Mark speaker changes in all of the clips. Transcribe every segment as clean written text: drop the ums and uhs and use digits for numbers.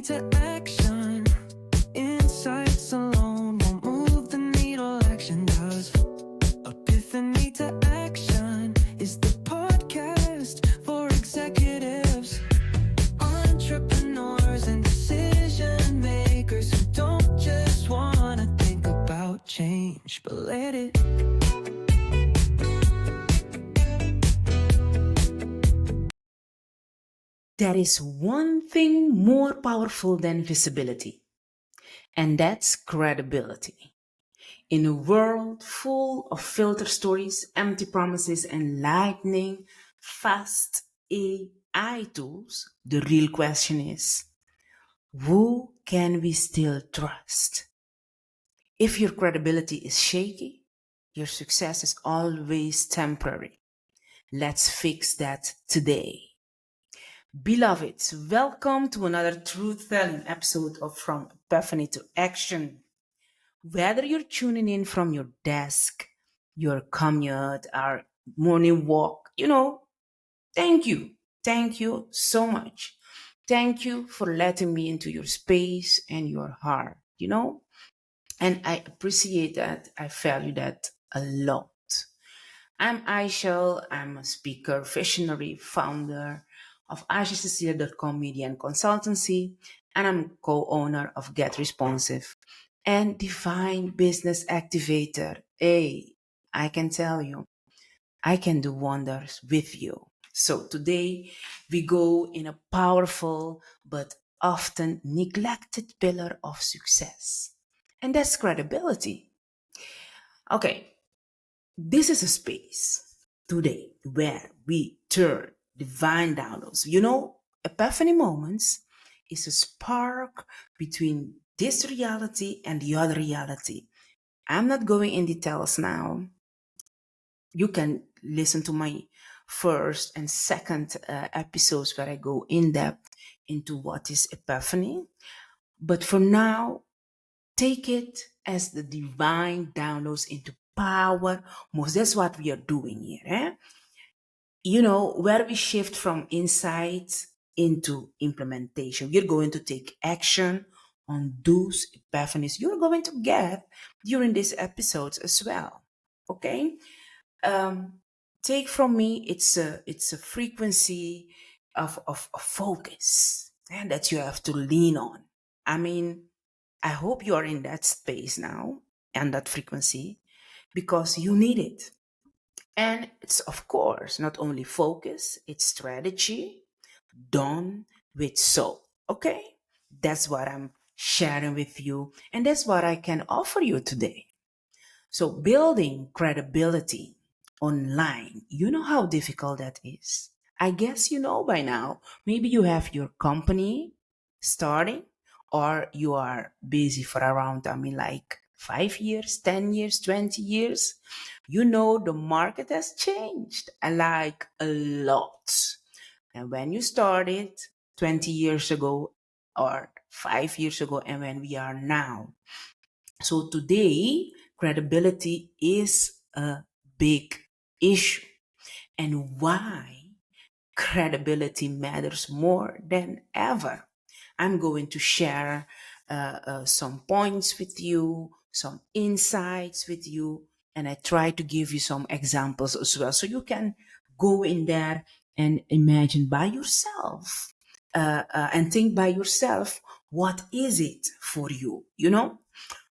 Speaker 1: to action. Insights alone won't move the needle, action does. Epiphany to action is the podcast for executives, entrepreneurs, and decision makers who don't just want to think about change, but let it.
Speaker 2: There is one thing more powerful than visibility, and that's credibility. In a world full of filter stories, empty promises, and lightning fast AI tools, the real question is, who can we still trust? If your credibility is shaky, your success is always temporary. Let's fix that today. Beloveds, welcome to another truth-telling episode of From Epiphany to Action. Whether you're tuning in from your desk, your commute, or morning walk, thank you. Thank you so much. Thank you for letting me into your space and your heart. And I appreciate that. I value that a lot. I'm Aishel. I'm a speaker, visionary, founder of AishaCecilia.com Media and Consultancy, and I'm co-owner of Get Responsive and Divine Business Activator. Hey, I can tell you, I can do wonders with you. So today we go in a powerful but often neglected pillar of success, and that's credibility. Okay, this is a space today where we turn divine downloads. Epiphany moments is a spark between this reality and the other reality. I'm not going in details now. You can listen to my first and second episodes where I go in depth into what is Epiphany. But for now, take it as the divine downloads into power. Most that's what we are doing here. Where we shift from insight into implementation. We're going to take action on those epiphanies you're going to get during these episodes as well. Okay. Take from me, it's a frequency of focus and that you have to lean on. I mean, I hope you are in that space now and that frequency because you need it. And it's, of course, not only focus, it's strategy done with soul. Okay? That's what I'm sharing with you. And that's what I can offer you today. So, building credibility online, you know how difficult that is. I guess you know by now. Maybe you have your company starting or you are busy for around, like 5 years, 10 years, 20 years. The market has changed like a lot. And when you started 20 years ago or 5 years ago and when we are now. So today, credibility is a big issue. And why credibility matters more than ever. I'm going to share some points with you, some insights with you, and I try to give you some examples as well. So you can go in there and imagine by yourself and think by yourself, what is it for you?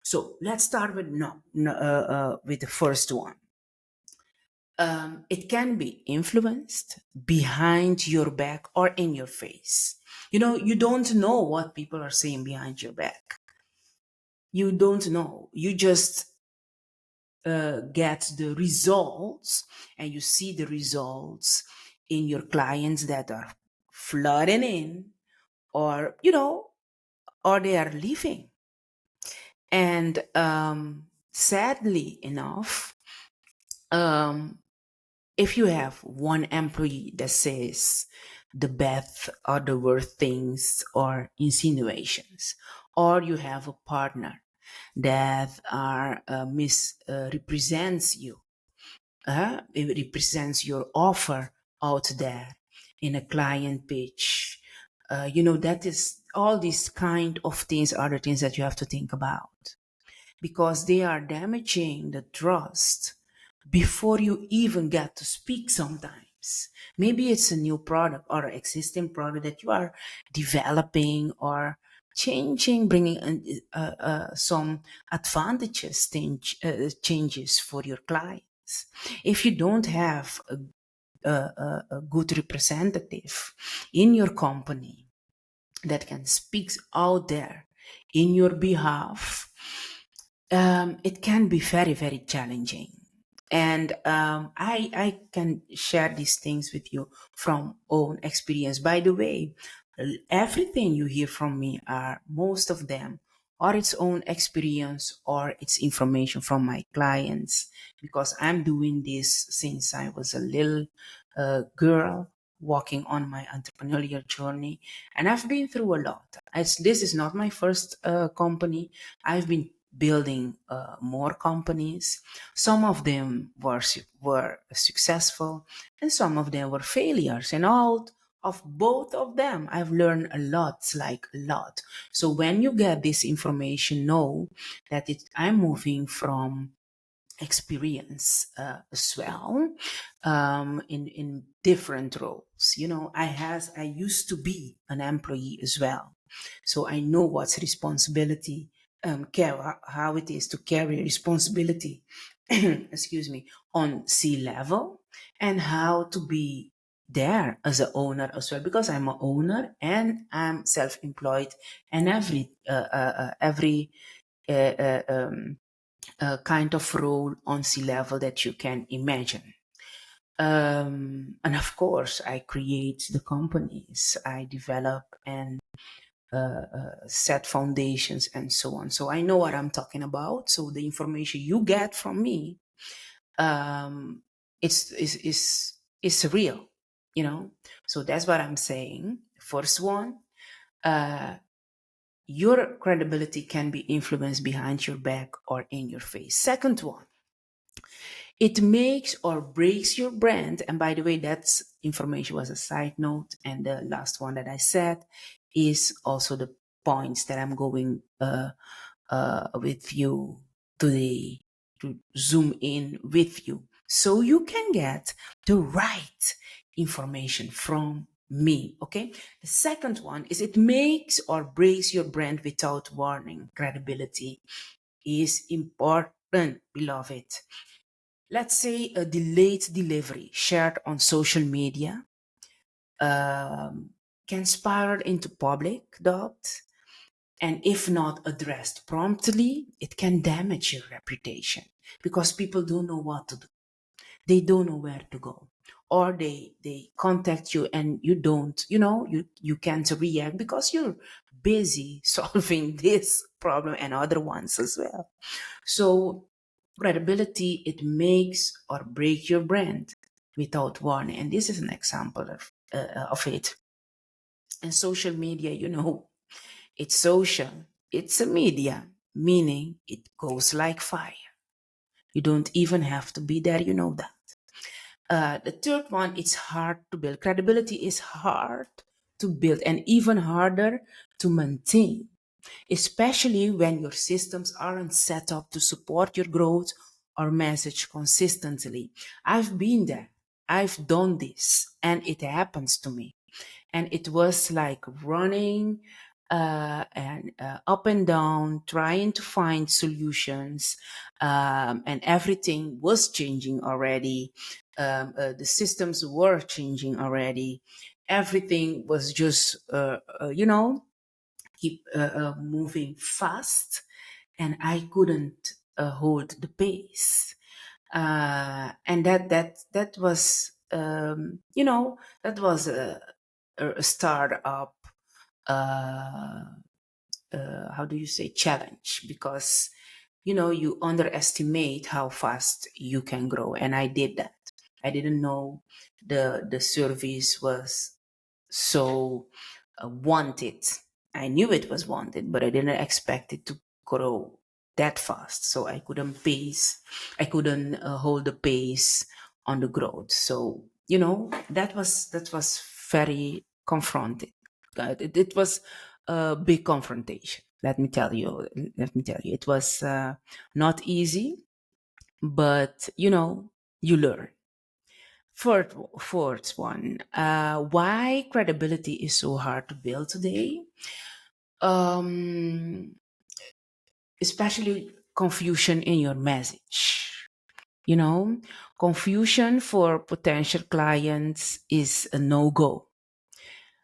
Speaker 2: So let's start with with the first one. It can be influenced behind your back or in your face. You don't know what people are saying behind your back. You don't know. You just get the results and you see the results in your clients that are flooding in or they are leaving. And sadly enough, if you have one employee that says the bad or the worst things or insinuations, or you have a partner that represents you, it represents your offer out there in a client pitch, that is all these kind of things are the things that you have to think about, because they are damaging the trust before you even get to speak sometimes. Maybe it's a new product or an existing product that you are developing or changing, bringing some advantages, changes for your clients. If you don't have a good representative in your company that can speak out there in your behalf, it can be very, very challenging. And I can share these things with you from own experience. By the way, everything you hear from me are, most of them are its own experience or it's information from my clients, because I'm doing this since I was a little girl walking on my entrepreneurial journey, and I've been through a lot. This is not my first company. I've been building more companies. Some of them were successful, and some of them were failures. And out of both of them, I've learned a lot, like a lot. So when you get this information, know that I'm moving from experience as well, in different roles. I used to be an employee as well, so I know what's responsibility, how it is to carry responsibility excuse me, on C-level, and how to be there as an owner as well, because I'm an owner and I'm self-employed, and every uh, uh, um, kind of role on C-level that you can imagine. And of course, I create the companies, I develop and set foundations and so on. So I know what I'm talking about. So the information you get from me, um, it's real, So that's what I'm saying. First one, your credibility can be influenced behind your back or in your face. Second one, it makes or breaks your brand. And by the way, that's information was a side note. And the last one that I said is also the points that I'm going with you today, to zoom in with you, so you can get the right information from me. Okay. The second one is it makes or breaks your brand without warning. Credibility is important, beloved. Let's say a delayed delivery shared on social media can spiral into public doubt, and if not addressed promptly, it can damage your reputation, because people don't know what to do. They don't know where to go. Or they contact you and you don't, you can't react because you're busy solving this problem and other ones as well. So credibility, it makes or break your brand without warning. And this is an example of it. And social media, it's social. It's a media, meaning it goes like fire. You don't even have to be there, you know that. The third one, it's hard to build. Credibility is hard to build and even harder to maintain, especially when your systems aren't set up to support your growth or message consistently. I've been there. I've done this, and it happens to me. And it was like running and up and down, trying to find solutions, and everything was changing already. The systems were changing already. Everything was just, keep moving fast, and I couldn't hold the pace. And that was, that was a startup, uh, how do you say, challenge, because you underestimate how fast you can grow, and I did that. I didn't know the service was so wanted. I knew it was wanted, but I didn't expect it to grow that fast. So I couldn't pace. I couldn't hold the pace on the growth. So that was very confronting. It was a big confrontation. Let me tell you. It was not easy, but you learn. Fourth one, why credibility is so hard to build today. Um, Especially confusion in your message. You know, confusion for potential clients is a no go.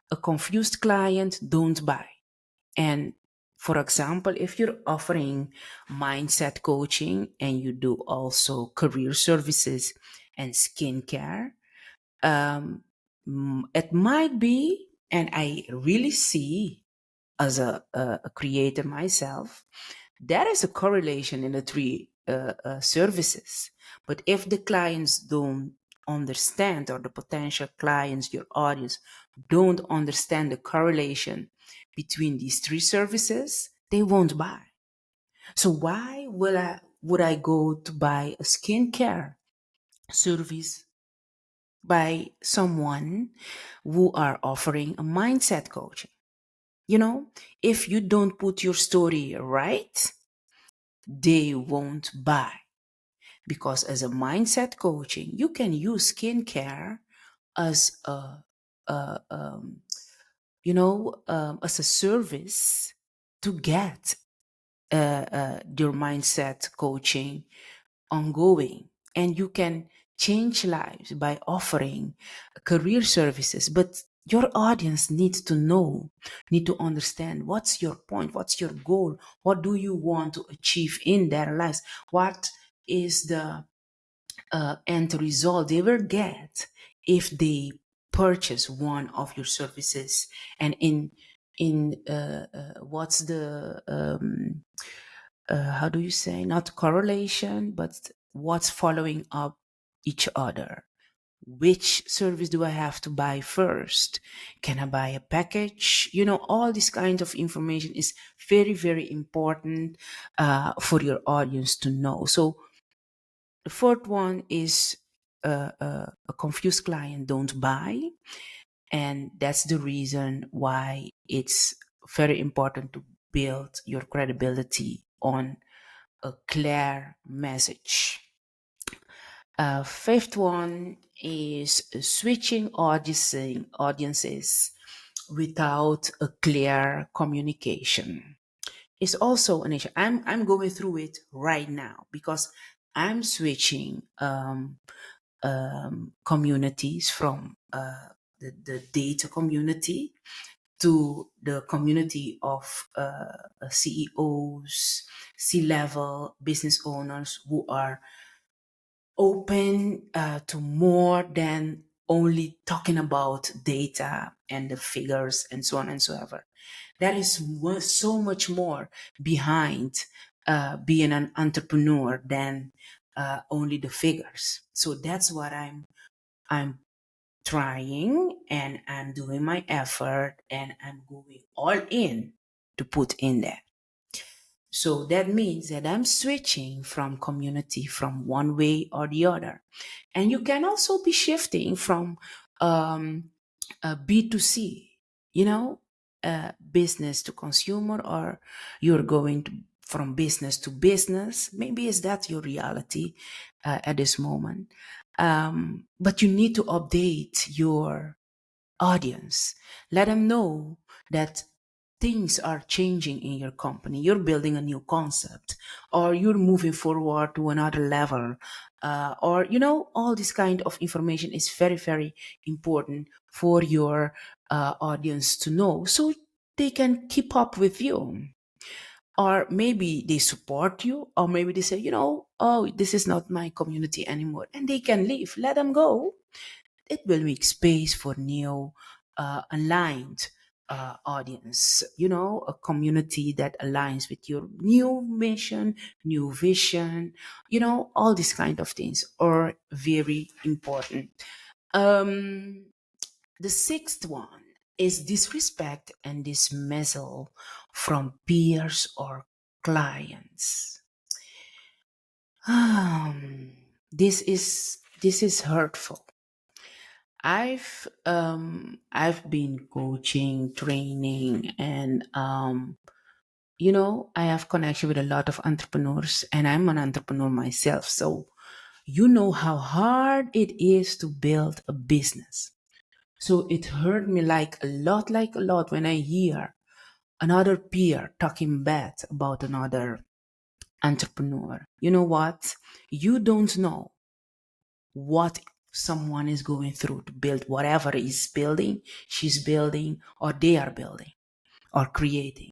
Speaker 2: A confused client don't buy. And for example, if you're offering mindset coaching and you do also career services and skincare, um, it might be, and I really see as a creator myself, there is a correlation in the three services. But if the clients don't understand, or the potential clients, your audience, don't understand the correlation between these three services, they won't buy. So why would I go to buy a skincare service by someone who are offering a mindset coaching? If you don't put your story right, they won't buy. Because as a mindset coaching, you can use skincare as as a service to get your mindset coaching ongoing. And you can change lives by offering career services. But your audience needs to know, need to understand what's your point, what's your goal, what do you want to achieve in their lives, what is the end result they will get if they purchase one of your services. And in what's the how do you say, not correlation, but what's following up each other. Which service do I have to buy first? Can I buy a package? All this kind of information is very, very important for your audience to know. So the fourth one is a confused client don't buy. And that's the reason why it's very important to build your credibility on a clear message. Fifth one is switching audiences without a clear communication. It's also an issue. I'm going through it right now because I'm switching communities from the data community to the community of CEOs, C-level business owners who are open to more than only talking about data and the figures and so on and so ever. There is so much more behind being an entrepreneur than only the figures. So that's what I'm trying, and I'm doing my effort, and I'm going all in to put in there. So that means that I'm switching from community from one way or the other. And you can also be shifting from B2C, business to consumer, or you're going from business to business. Maybe is that your reality at this moment. But you need to update your audience. Let them know that things are changing in your company. You're building a new concept, or you're moving forward to another level, or all this kind of information is very, very important for your audience to know, so they can keep up with you. Or maybe they support you, or maybe they say, oh, this is not my community anymore, and they can leave. Let them go. It will make space for new aligned audience, a community that aligns with your new mission, new vision, all these kind of things are very important. The sixth one is disrespect and dismissal from peers or clients. This is hurtful. I've been coaching, training, and I have connection with a lot of entrepreneurs, and I'm an entrepreneur myself. So you know how hard it is to build a business. So it hurt me like a lot when I hear another peer talking bad about another entrepreneur. You know what? You don't know what someone is going through to build whatever is building, she's building, or they are building or creating.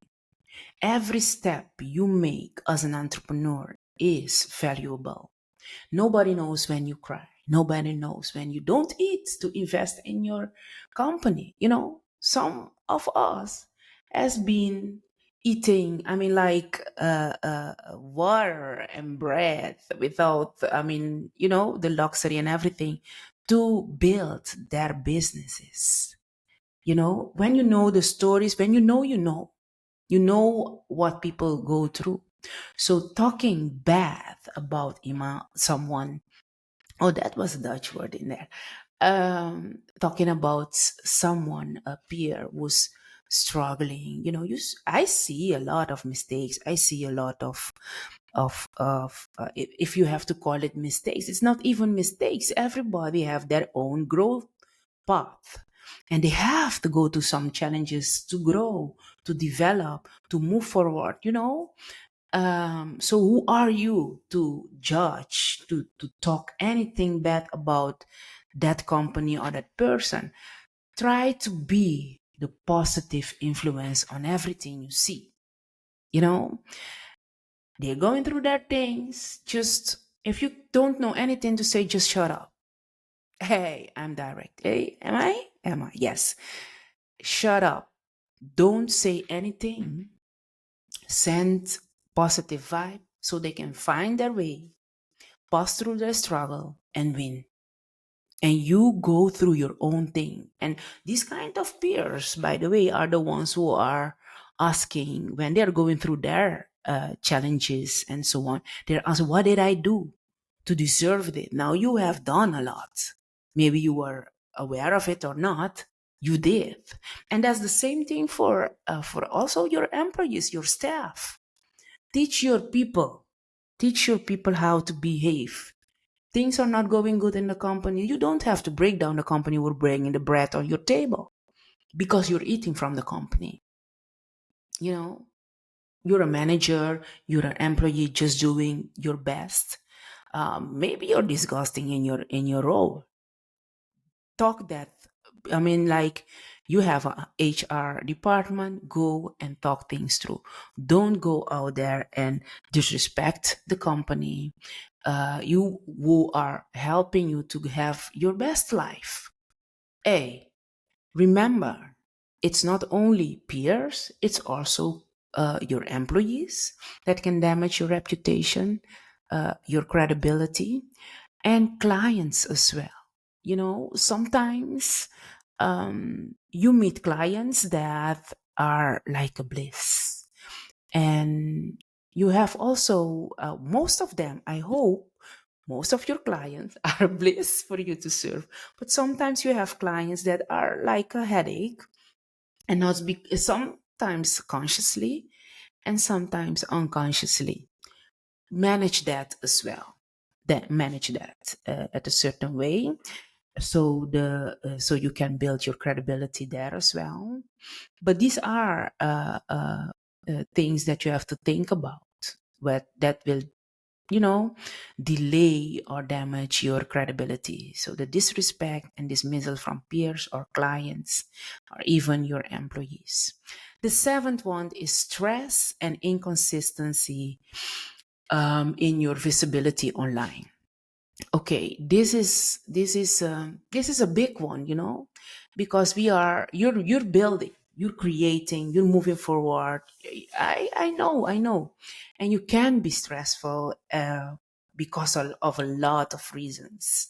Speaker 2: Every step you make as an entrepreneur is valuable. Nobody knows when you cry. Nobody knows when you don't eat to invest in your company. Some of us has been eating, water and bread without, the luxury and everything to build their businesses. When you know the stories, when you know what people go through. So talking bad about someone, oh, that was a Dutch word in there. Talking about someone, a peer who's struggling, I see a lot of mistakes. I see a lot of if you have to call it mistakes, it's not even mistakes. Everybody have their own growth path, and they have to go to some challenges to grow, to develop, to move forward. So who are you to judge, to talk anything bad about that company or that person? Try to be the positive influence on everything you see. You know, they're going through their things. Just if you don't know anything to say, just shut up. Hey, I'm direct. Hey, am I? Am I? Yes. Shut up. Don't say anything. Send positive vibe so they can find their way, pass through their struggle, and win. And you go through your own thing. And these kind of peers, by the way, are the ones who are asking when they're going through their challenges and so on. They're asking, what did I do to deserve it? Now you have done a lot. Maybe you were aware of it or not. You did. And that's the same thing for also your employees, your staff. Teach your people. Teach your people how to behave. Things are not going good in the company. You don't have to break down the company or bringing the bread on your table because you're eating from the company. You're a manager, you're an employee just doing your best. Maybe you're disgusting in your role. Talk that. Like you have a HR department, go and talk things through. Don't go out there and disrespect the company. You who are helping you to have your best life. Hey, remember, it's not only peers, it's also your employees that can damage your reputation, your credibility, and clients as well. Sometimes you meet clients that are like a bliss. And you have also, most of them, I hope, most of your clients are bliss for you to serve. But sometimes you have clients that are like a headache, and sometimes consciously and sometimes unconsciously. Manage that as well. Manage that at a certain way, so you can build your credibility there as well. But these are things that you have to think about, that will you know delay or damage your credibility. So the disrespect and dismissal from peers or clients or even your employees. The seventh one is stress and inconsistency in your visibility online. Okay, this is a big one, because you're building, you're creating, you're moving forward. I know, and you can be stressful because of a lot of reasons.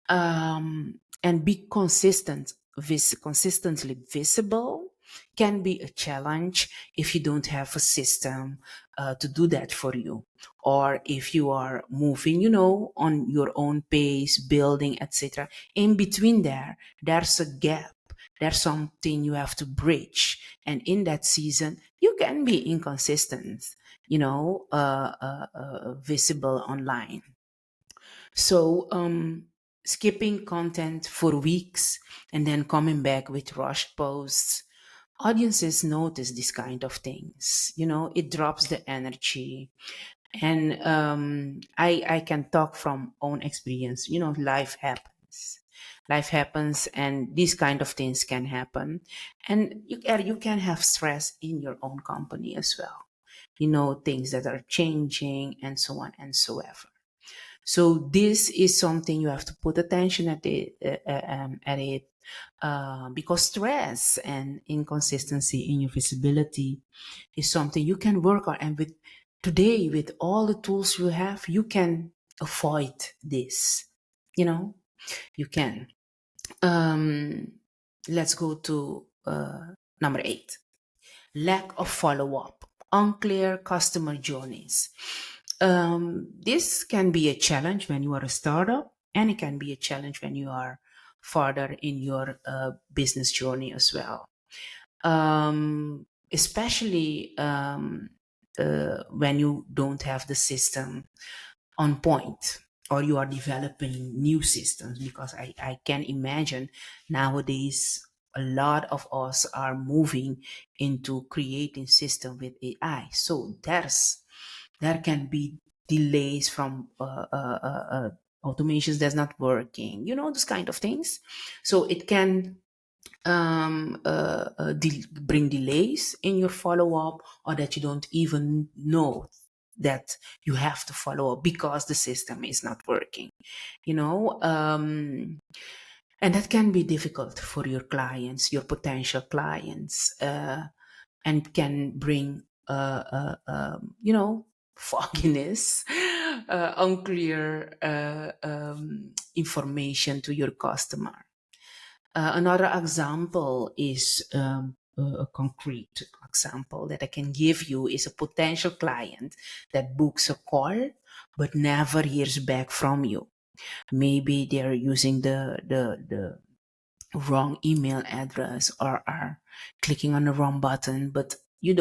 Speaker 2: And be consistently visible. can be a challenge if you don't have a system to do that for you, or if you are moving, on your own pace, building, etc. In between there's a gap. There's something you have to bridge, and in that season you can be inconsistent, visible online. So, skipping content for weeks and then coming back with rushed posts, audiences notice this kind of things. It drops the energy. And I can talk from own experience. Life happens. Life happens, and these kind of things can happen. And you can have stress in your own company as well. Things that are changing and so on and so ever. So this is something you have to put attention at it, because stress and inconsistency in your visibility is something you can work on. And with all the tools you have, you can avoid this. You can. Let's go to number 8. Lack of follow-up, unclear customer journeys. This can be a challenge when you are a startup, and it can be a challenge when you are further in your business journey as well. Especially when you don't have the system on point, or you are developing new systems, because I can imagine nowadays a lot of us are moving into creating system with AI. So there can be delays from automations that's not working, those kind of things. So it can bring delays in your follow-up, or that you don't even know that you have to follow up because the system is not working, and that can be difficult for your clients, your potential clients, and can bring fogginess, unclear information to your customer. Another example is a concrete example that I can give you is a potential client that books a call but never hears back from you. Maybe they're using the wrong email address, or are clicking on the wrong button, but you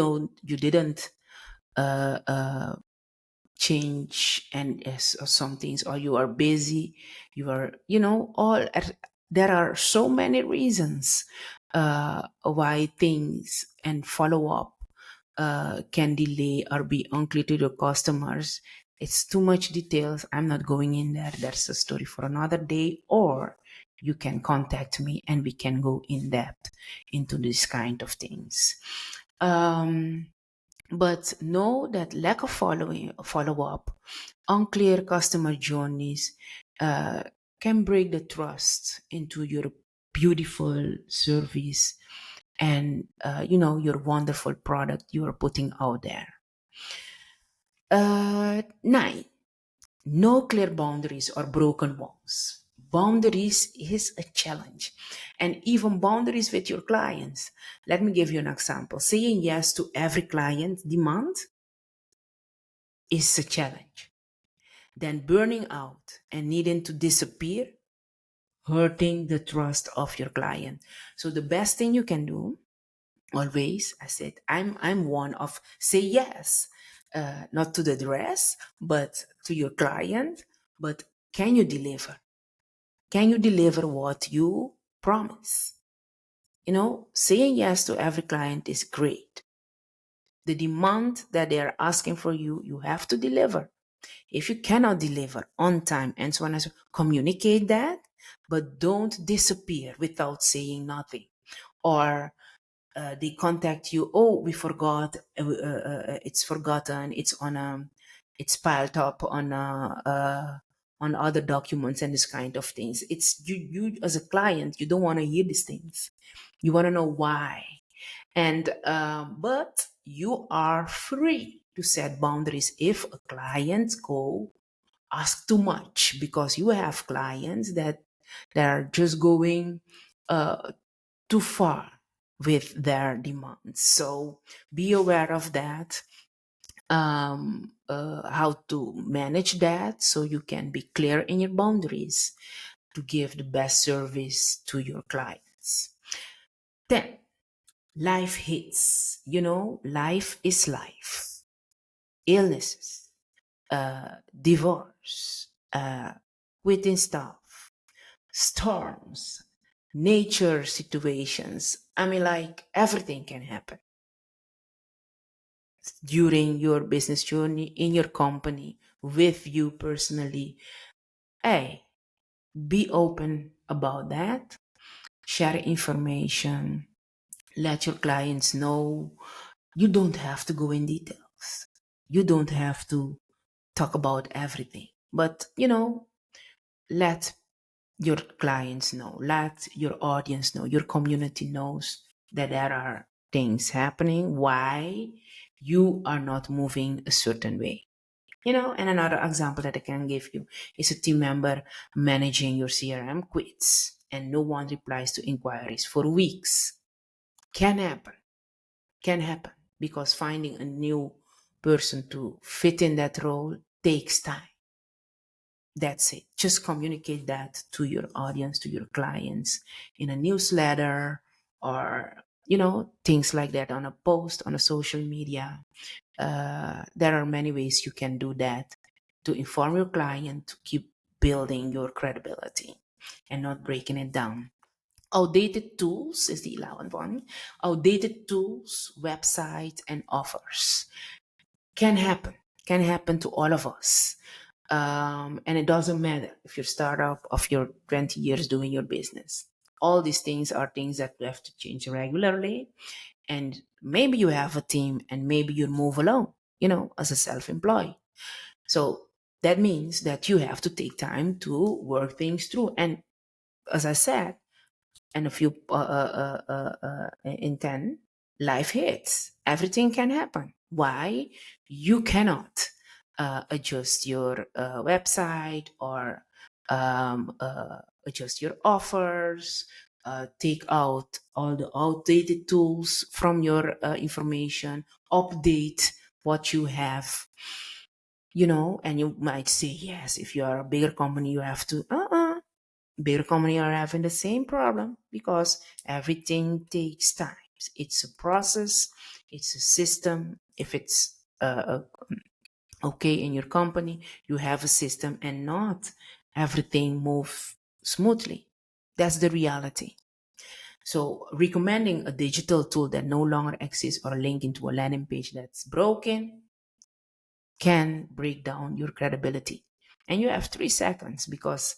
Speaker 2: didn't change and some things, or you are busy, you are there are so many reasons why things and follow up can delay or be unclear to your customers. It's too much details. I'm not going in there. That's a story for another day. Or you can contact me and we can go in depth into this kind of things. But know that lack of follow-up, unclear customer journeys can break the trust into your beautiful service and your wonderful product you are putting out there. 9, no clear boundaries or broken walls. Boundaries is a challenge, and even boundaries with your clients. Let me give you an example. Saying yes to every client demand is a challenge. Then burning out and needing to disappear, hurting the trust of your client. So the best thing you can do, always, I said, I'm one of say yes, not to the dress, but to your client. But can you deliver? Can you deliver what you promise? Saying yes to every client is great. The demand that they are asking for you, you have to deliver. If you cannot deliver on time and so on and so, communicate that, but don't disappear without saying nothing. Or they contact you, oh, we forgot, it's forgotten, it's piled up on other documents and this kind of things. It's you as a client, you don't want to hear these things. You want to know why. And but you are free to set boundaries if a client ask too much, because you have clients that are just going too far with their demands. So be aware of that, how to manage that so you can be clear in your boundaries to give the best service to your clients. Then, life hits. Life is life. Illnesses, divorce, quitting staff, storms, nature situations. I mean, like everything can happen during your business journey, in your company, with you personally. Hey, be open about that. Share information. Let your clients know. You don't have to go in details. You don't have to talk about everything. But, let your clients know, let your audience know, your community knows that there are things happening, why you are not moving a certain way. And another example that I can give you is a team member managing your CRM quits and no one replies to inquiries for weeks. Can happen. Can happen because finding a new person to fit in that role takes time. That's it. Just communicate that to your audience, to your clients in a newsletter or, things like that on a post on a social media. There are many ways you can do that to inform your client to keep building your credibility and not breaking it down. Outdated tools is the 11th one. Outdated tools, websites, and offers can happen to all of us. And it doesn't matter if you're startup of your 20 years doing your business. All these things are things that you have to change regularly. And maybe you have a team and maybe you move alone, as a self-employed. So that means that you have to take time to work things through. And as I said, and a few in 10, life hits. Everything can happen. Why? You cannot adjust your website or adjust your offers, take out all the outdated tools from your information, update what you have. And you might say, yes, if you are a bigger company, you have to, bigger company are having the same problem because everything takes time. It's a process, it's a system. If it's okay in your company, you have a system and not everything move smoothly. That's the reality. So recommending a digital tool that no longer exists or link into a landing page that's broken can break down your credibility. And you have 3 seconds because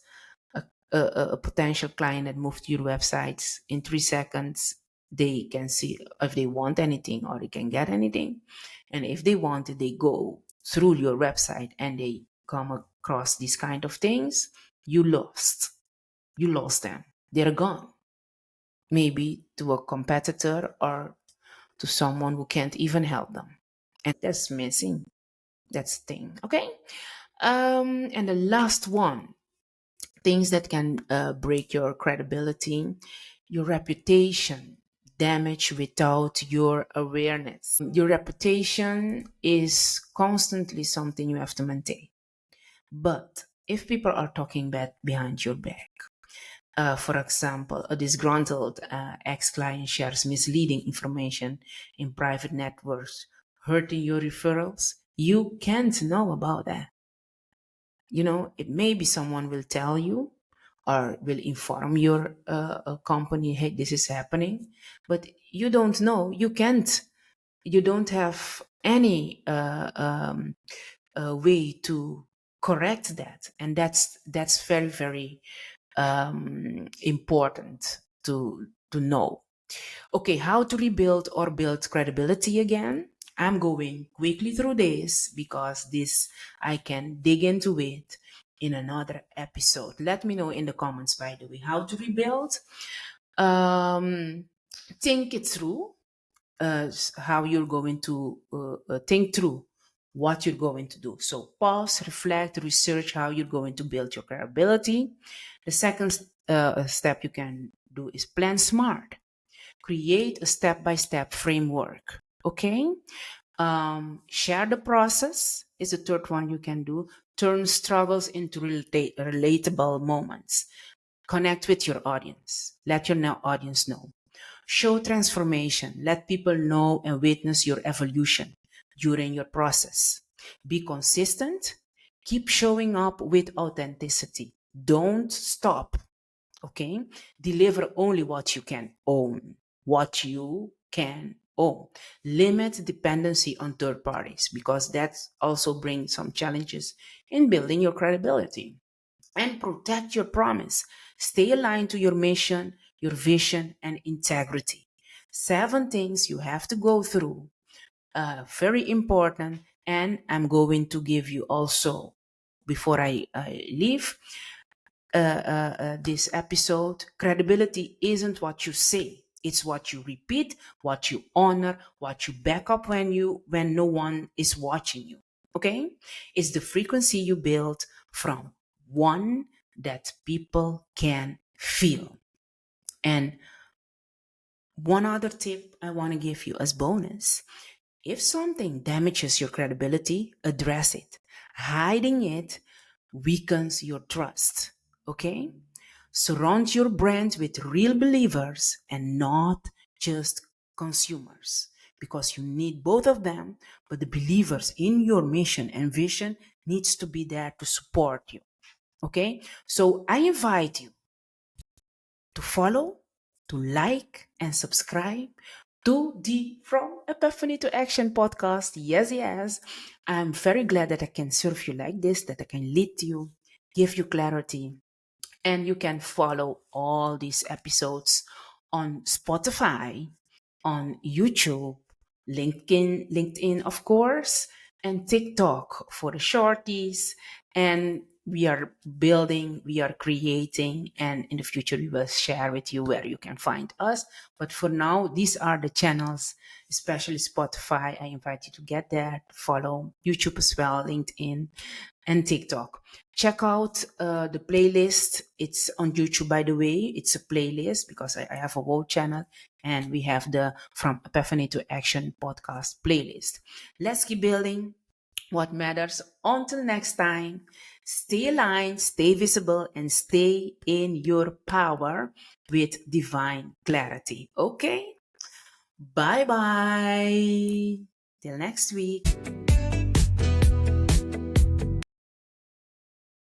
Speaker 2: a potential client that moved to your websites in 3 seconds, they can see if they want anything or they can get anything. And if they want it, they go through your website and they come across these kind of things, you lost them. They're gone. Maybe to a competitor or to someone who can't even help them. And that's missing. That's the thing. Okay. And the last one, things that can break your credibility, your reputation, damage without your awareness. Your reputation is constantly something you have to maintain. But if people are talking bad behind your back, for example, a disgruntled ex-client shares misleading information in private networks, hurting your referrals, you can't know about that. It maybe someone will tell you or will inform your company, hey, this is happening, but you don't know. You don't have any way to correct that, and that's very, very important to know. Okay, how to rebuild or build credibility again? I'm going quickly through this because this I can dig into it in another episode. Let me know in the comments, by the way, how to rebuild. Think it through, how you're going to think through what you're going to do. So pause, reflect, research how you're going to build your credibility. The second step you can do is plan smart. Create a step-by-step framework. Okay? Share the process is the third one you can do. Turn struggles into relatable moments. Connect with your audience. Let your audience know. Show transformation. Let people know and witness your evolution during your process. Be consistent. Keep showing up with authenticity. Don't stop. Okay? Deliver only what you can own. What you can own. Limit dependency on third parties because that also brings some challenges in building your credibility. And protect your promise. Stay aligned to your mission, your vision, and integrity. 7 things you have to go through. Very important. And I'm going to give you also, before I leave this episode, credibility isn't what you say. It's what you repeat, what you honor, what you back up when no one is watching you. Okay? It's the frequency you build from one that people can feel. And one other tip I want to give you as bonus. If something damages your credibility, address it. Hiding it weakens your trust. Okay? Surround your brand with real believers and not just consumers, because you need both of them, but the believers in your mission and vision needs to be there to support you. Okay? So I invite you to follow, to like, and subscribe to the From Epiphany to Action podcast. Yes, yes. I'm very glad that I can serve you like this, that I can lead you, give you clarity. And you can follow all these episodes on Spotify, on YouTube, LinkedIn, of course, and TikTok for the shorties. And we are building, we are creating, and in the future we will share with you where you can find us. But for now, these are the channels, especially Spotify. I invite you to get there, follow YouTube as well, LinkedIn, and TikTok. Check out the playlist. It's on YouTube, by the way. It's a playlist because I have a whole channel, and we have the From Epiphany to Action podcast playlist. Let's keep building what matters. Until next time, stay aligned, stay visible, and stay in your power with divine clarity. Okay? Bye bye. Till next week.